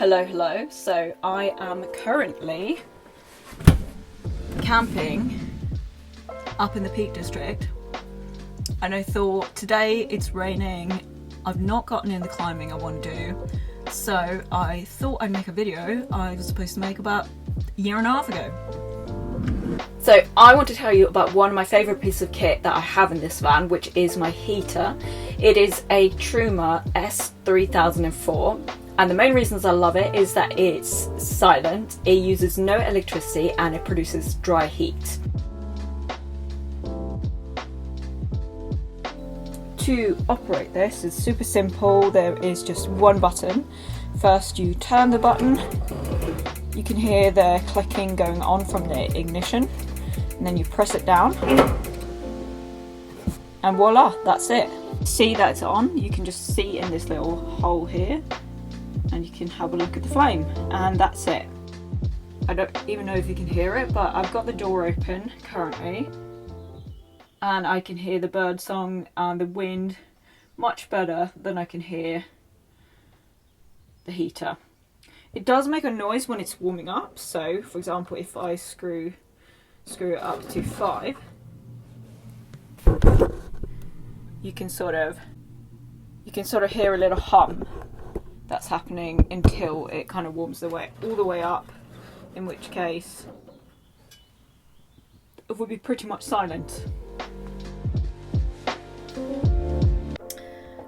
Hello. So I am currently camping up in the Peak District, and I thought today it's raining, I've not gotten in the climbing I want to do, so I thought I'd make a video I was supposed to make about a year and a half ago. So I want to tell you about one of my favourite pieces of kit that I have in this van, which is my heater. It is a Truma S3004. And the main reasons I love it is that it's silent, it uses no electricity, and it produces dry heat. To operate this is super simple. There is just one button. First you turn the button, you can hear the clicking going on from the ignition, and then you press it down and voila, that's it. See that it's on, you can just see in this little hole here, and you can have a look at the flame, and that's it. I don't even know if you can hear it, but I've got the door open currently and I can hear the bird song and the wind much better than I can hear the heater. It does make a noise when it's warming up, so for example if I screw it up to 5, you can sort of hear a little hum that's happening until it kind of warms all the way up, in which case it would be pretty much silent.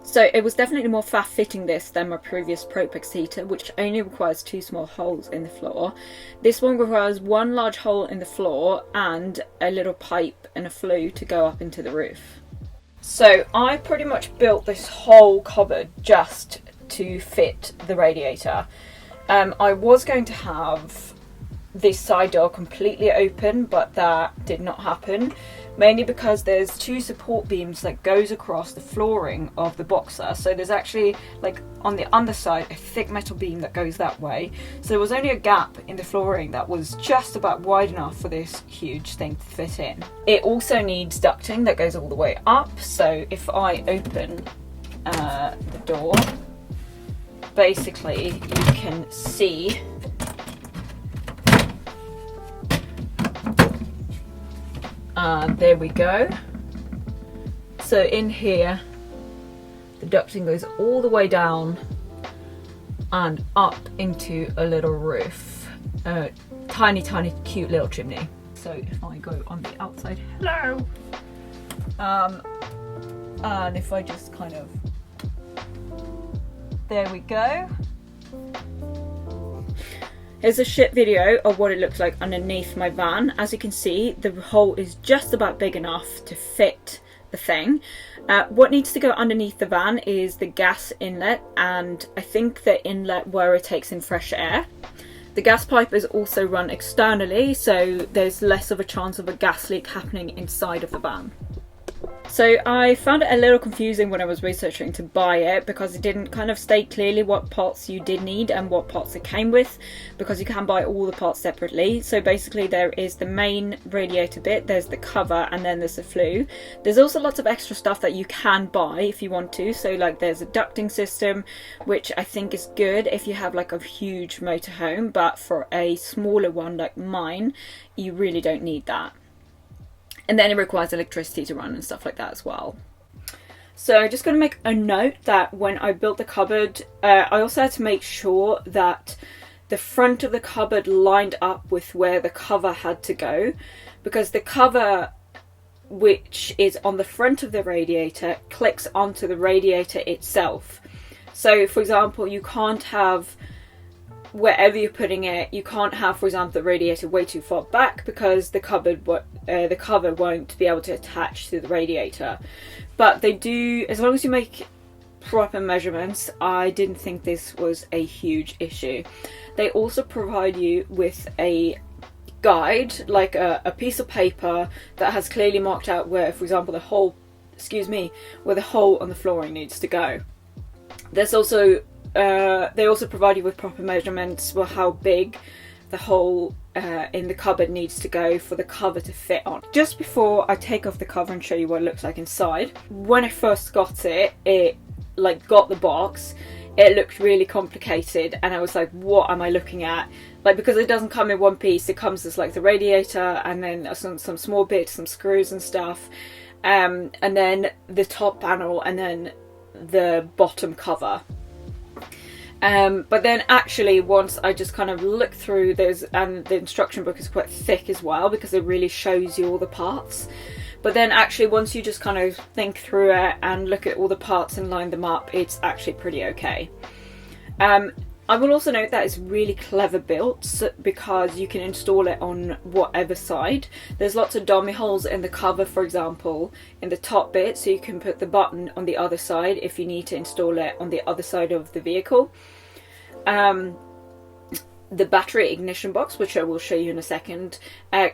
So it was definitely more faff fitting this than my previous Propex heater, which only requires 2 small holes in the floor. This one requires 1 large hole in the floor and a little pipe and a flue to go up into the roof. So I pretty much built this whole cupboard just to fit the radiator. I was going to have this side door completely open, but that did not happen, mainly because there's 2 support beams that goes across the flooring of the boxer. So there's actually, like on the underside, a thick metal beam that goes that way, so there was only a gap in the flooring that was just about wide enough for this huge thing to fit in. It also needs ducting that goes all the way up, so if I open the door, basically you can see there we go. So in here the ducting goes all the way down and up into a little roof, tiny cute little chimney. So if I go on the outside, hello, and if I just kind of, there we go. Here's a shit video of what it looks like underneath my van. As you can see, the hole is just about big enough to fit the thing. What needs to go underneath the van is the gas inlet, and I think the inlet where it takes in fresh air. The gas pipe is also run externally, so there's less of a chance of a gas leak happening inside of the van. So I found it a little confusing when I was researching to buy it, because it didn't kind of state clearly what parts you did need and what parts it came with, because you can buy all the parts separately. So basically there is the main radiator bit, there's the cover, and then there's the flue. There's also lots of extra stuff that you can buy if you want to, so like there's a ducting system, which I think is good if you have like a huge motorhome, but for a smaller one like mine you really don't need that. And then it requires electricity to run and stuff like that as well. So I'm just going to make a note that when I built the cupboard, I also had to make sure that the front of the cupboard lined up with where the cover had to go, because the cover, which is on the front of the radiator, clicks onto the radiator itself. So for example, you can't have, wherever you're putting it, you can't have, for example, the radiator way too far back, because the cover won't be able to attach to the radiator. But they do, as long as you make proper measurements, I didn't think this was a huge issue. They also provide you with a guide, like a piece of paper that has clearly marked out where, for example, where the hole on the flooring needs to go. There's also they also provide you with proper measurements for how big the hole in the cupboard needs to go for the cover to fit on. Just before I take off the cover and show you what it looks like inside, when I first got it, like got the box, it looked really complicated, and I was like, what am I looking at? Like, because it doesn't come in one piece, it comes as like the radiator and then some small bits, some screws and stuff, and then the top panel and then the bottom cover. But then actually once I just kind of looked through those, and the instruction book is quite thick as well because it really shows you all the parts. But then actually once you just kind of think through it and look at all the parts and line them up, it's actually pretty okay. I will also note that it's really clever built because you can install it on whatever side. There's lots of dummy holes in the cover, for example, in the top bit, so you can put the button on the other side if you need to install it on the other side of the vehicle. The battery ignition box, which I will show you in a second,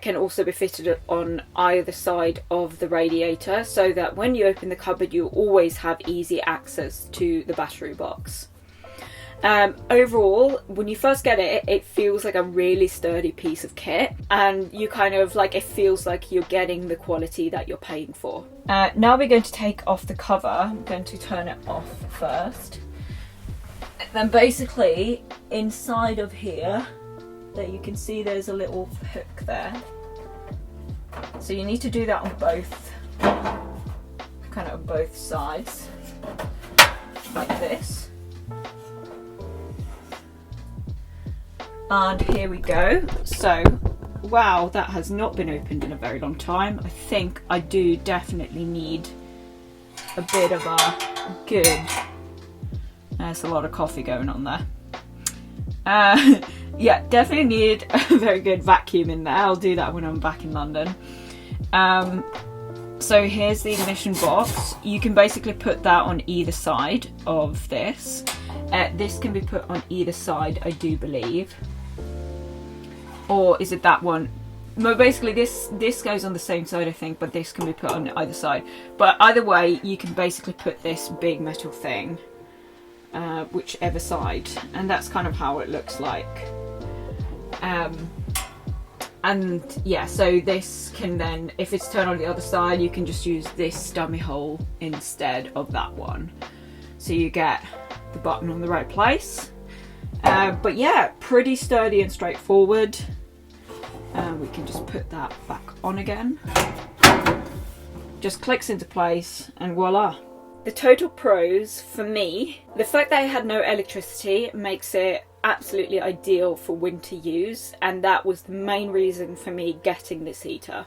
can also be fitted on either side of the radiator, so that when you open the cupboard you always have easy access to the battery box. Overall, when you first get it, it feels like a really sturdy piece of kit, and you kind of like, it feels like you're getting the quality that you're paying for. Now we're going to take off the cover. I'm going to turn it off first. Then basically inside of here, that you can see there's a little hook there. So you need to do that on both, kind of on both sides, like this. And here we go. So, wow, that has not been opened in a very long time. I think I do definitely need a bit of a good... There's a lot of coffee going on there. Yeah, definitely need a very good vacuum in there. I'll do that when I'm back in London. So here's the ignition box. You can basically put that on either side of this. This can be put on either side, I do believe. Or is it that one? No, basically this goes on the same side, I think, but this can be put on either side. But either way, you can basically put this big metal thing whichever side, and that's kind of how it looks like. And yeah, so this can then, if it's turned on the other side, you can just use this dummy hole instead of that one. So you get the button on the right place. But yeah, pretty sturdy and straightforward. We can just put that back on again. Just clicks into place and voila. The total pros for me, the fact that it had no electricity makes it absolutely ideal for winter use, and that was the main reason for me getting this heater.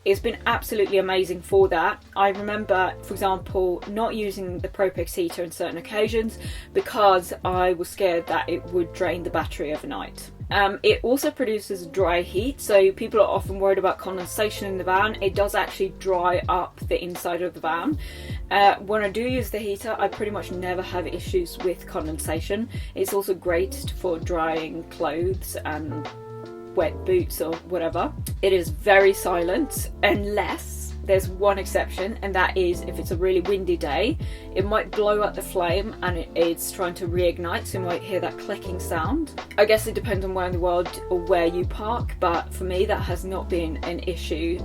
It's been absolutely amazing for that. I remember, for example, not using the Propex heater on certain occasions because I was scared that it would drain the battery overnight. It also produces dry heat, so people are often worried about condensation in the van. It does actually dry up the inside of the van. When I do use the heater, I pretty much never have issues with condensation. It's also great for drying clothes and wet boots or whatever. It is very silent, unless there's one exception, and that is if it's a really windy day. It might blow up the flame and it's trying to reignite, so you might hear that clicking sound. I guess it depends on where in the world or where you park, but for me that has not been an issue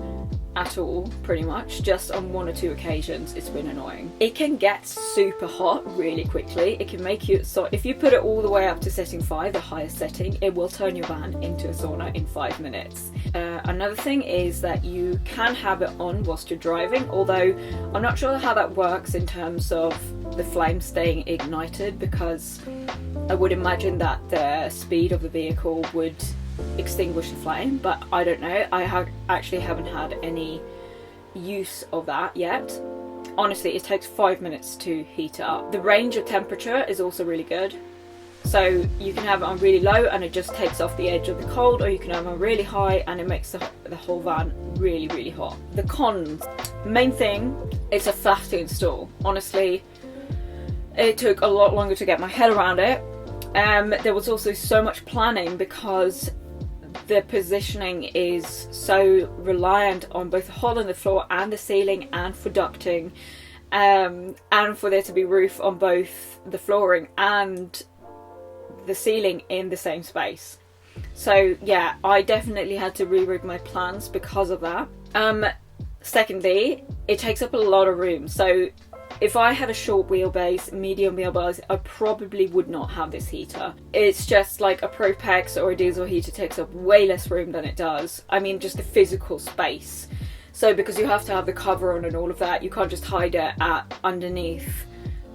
at all, pretty much. Just on one or two occasions it's been annoying. It can get super hot really quickly. It can make you, so if you put it all the way up to setting 5, the highest setting, it will turn your van into a sauna in 5 minutes. Another thing is that you can have it on whilst you're driving, although I'm not sure how that works in terms of the flame staying ignited, because I would imagine that the speed of the vehicle would extinguish the flame, but I don't know. I actually haven't had any use of that yet. Honestly, it takes 5 minutes to heat it up. The range of temperature is also really good. So you can have it on really low and it just takes off the edge of the cold, or you can have it on really high and it makes the whole van really, really hot. The cons. Main thing, it's a faff to install. Honestly, it took a lot longer to get my head around it. There was also so much planning because the positioning is so reliant on both the hole in the floor and the ceiling, and for ducting, and for there to be roof on both the flooring and the ceiling in the same space. So yeah, I definitely had to re-rig my plans because of that. Secondly, it takes up a lot of room. So If I had a short wheelbase, medium wheelbase, I probably would not have this heater. It's just like a Propex or a diesel heater takes up way less room than it does. I mean, just the physical space. So because you have to have the cover on and all of that, you can't just hide it underneath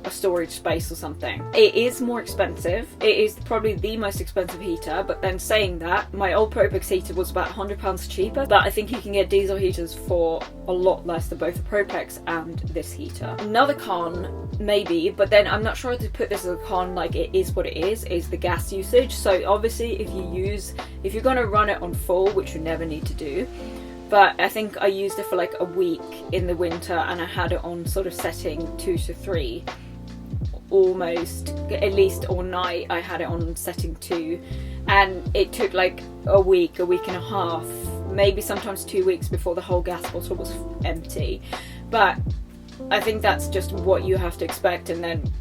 a storage space or something. It is more expensive. It is probably the most expensive heater, but then saying that, my old Propex heater was about £100 cheaper, but I think you can get diesel heaters for a lot less than both the Propex and this heater. Another con, maybe, but then I'm not sure how to put this as a con, like it is what it is the gas usage. So obviously if you're gonna run it on full, which you never need to do, but I think I used it for like a week in the winter and I had it on sort of setting 2 to 3. Almost, at least all night I had it on setting 2, and it took like a week and a half, maybe sometimes 2 weeks before the whole gas bottle was empty. But I think that's just what you have to expect, and then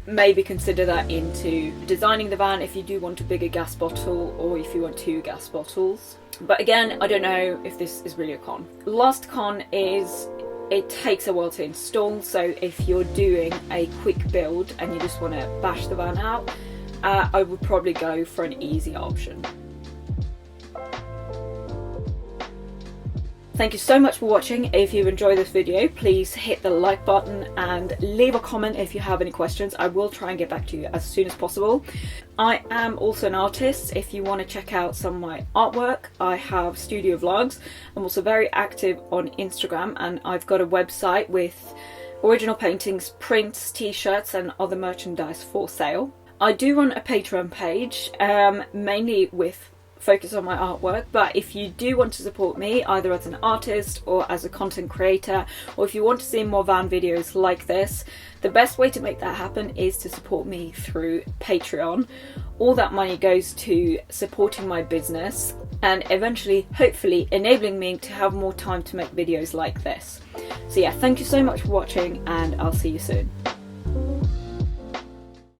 maybe consider that into designing the van if you do want a bigger gas bottle or if you want 2 gas bottles. But again, I don't know if this is really a con. Last con is it takes a while to install, so if you're doing a quick build and you just want to bash the van out, I would probably go for an easy option. Thank you so much for watching. If you enjoyed this video, please hit the like button and leave a comment if you have any questions. I will try and get back to you as soon as possible. I am also an artist. If you want to check out some of my artwork, I have studio vlogs. I'm also very active on Instagram, and I've got a website with original paintings, prints, t-shirts and other merchandise for sale. I do run a Patreon page, mainly with focus on my artwork, but if you do want to support me either as an artist or as a content creator, or if you want to see more van videos like this, the best way to make that happen is to support me through Patreon. All that money goes to supporting my business and eventually, hopefully, enabling me to have more time to make videos like this. So yeah, thank you so much for watching, and I'll see you soon.